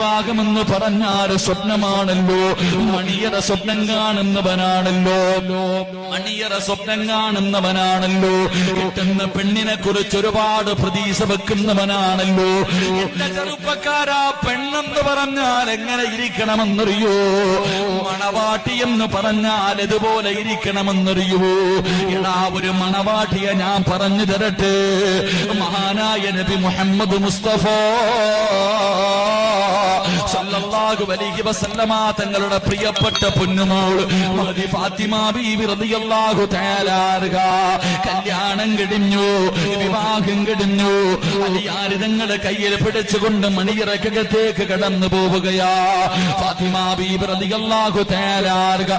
ാകുമെന്ന് പറഞ്ഞാൽ സ്വപ്നമാണല്ലോ. മണിയറ സ്വപ്നം കാണുന്നവനാണല്ലോ. മണിയറ സ്വപ്നം കാണുന്നവനാണല്ലോ. കിട്ടുന്ന പെണ്ണിനെ കുറിച്ച് ഒരുപാട് പ്രതീക്ഷ വെക്കുന്നവനാണല്ലോ. എന്റെ ചെറുപ്പക്കാരാ, പെണ്ണെന്ന് പറഞ്ഞാൽ എങ്ങനെ ഇരിക്കണമെന്നറിയോ? മണവാട്ടി എന്ന് പറഞ്ഞാൽ ഇതുപോലെ ഇരിക്കണമെന്നറിയോ? എടാ, ഒരു മണവാട്ടിയെ ഞാൻ പറഞ്ഞു തരട്ടെ. മഹാനായ നബി മുഹമ്മദ് മുസ്തഫ സല്ലല്ലാഹു അലൈഹി വസല്ലമ തങ്ങളുടെ പ്രിയപ്പെട്ട പൊന്നുമോൾ മഹദി ഫാത്തിമ ബീവി റളിയല്ലാഹു തആല അൻഹ കല്യാണം കഴിഞ്ഞു, വിവാഹം കഴിഞ്ഞു. അലിയാർ തങ്ങളെ കയ്യിൽ പിടിച്ചുകൊണ്ട് മണിയറക്കകത്തേക്ക് കടന്നു പോവുകയാ. ഫാത്തിമ ബീവി റളിയല്ലാഹു തആല അൻഹ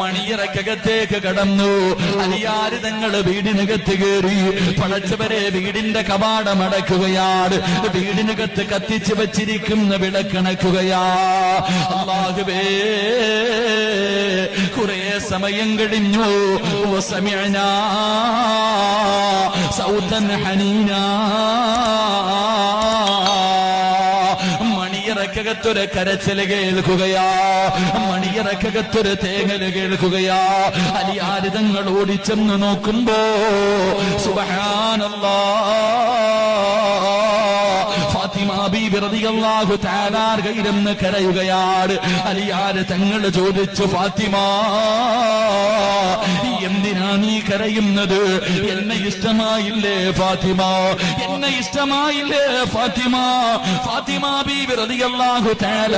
മണിയറക്കകത്തേക്ക് കടന്നു. അലിയാർ തങ്ങൾ വീടിനകത്ത് കയറി. പടച്ചവരെ, വീടിന്റെ കവാടം അടക്കുകയാണ്. വീടിനകത്ത് കത്തിച്ചു വെച്ചിരിക്കുന്ന വിളക്കണക്കുകയാ. അല്ലാഹുവേ, കുറേ സമയം കഴിഞ്ഞു. വസമിഅനാ സൗതൻ ഹനീനാ. മണിയറക്കകത്തൊരു കരച്ചില് കേൾക്കുകയാ. മണിയറക്കകത്തൊരു തേങ്ങല് കേൾക്കുകയാ. അലിയാർ തങ്ങൾ ഓടിച്ചെന്ന് നോക്കുമ്പോ ഫാത്തിമ ബീബി റളിയല്ലാഹു തആല ഇരുന്ന് കരയുകയാണ്. അലിയാർ തങ്ങൾ ചോദിച്ചു, ഫാത്തിമ, എന്തിനാ നീ കരയുന്നത്? എന്നെ ഇഷ്ടമായില്ലേ ഫാത്തിമ? എന്നെ ഇഷ്ടമായില്ലേ ഫാത്തിമ? ഫാത്തിമ ബീബി റളിയല്ലാഹു തആല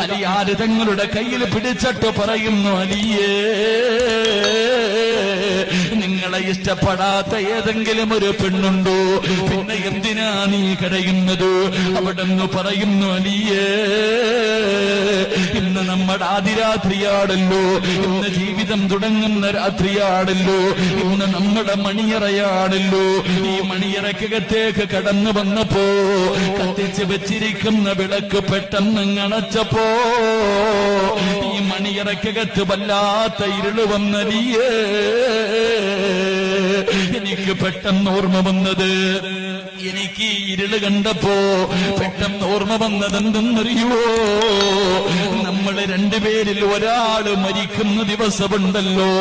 അലിയാർ തങ്ങളുടെ കയ്യിൽ പിടിച്ചിട്ട് പറയുന്നു, അലിയേ, നിങ്ങളെ ഇഷ്ടപ്പെടാത്ത ഏതെങ്കിലും ഒരു പെണ്ണുണ്ടോ? പിന്നെ എന്തിനാ നീ കരയുന്നത്? അവിടെന്ന് പറയുന്നു, അലിയേ, ഇന്ന് നമ്മുടെ ആദിരാത്രിയാണല്ലോ. ഇന്ന് ജീവിതം തുടങ്ങുന്ന രാത്രിയാണല്ലോ. ഇന്ന് നമ്മുടെ മണിയറയാണല്ലോ. ഈ മണിയറക്കകത്തേക്ക് കടന്നു വന്നപ്പോ കത്തിച്ച് വെച്ചിരിക്കുന്ന വിളക്ക് പെട്ടെന്ന് അണച്ചപ്പോ ഈ മണിയറക്കകത്ത് വല്ലാത്ത ഇരുള് വന്നലിയേ. എനിക്ക് പെട്ടെന്ന് ഓർമ്മ വന്നത്, എനിക്ക് ഇരുള് കണ്ടപ്പോ പെട്ടെന്ന് ഓർമ്മ വന്നത് എന്തെന്നറിയുവോ? നമ്മള് രണ്ടുപേരിൽ ഒരാള് മരിക്കുന്ന ദിവസമുണ്ടല്ലോ.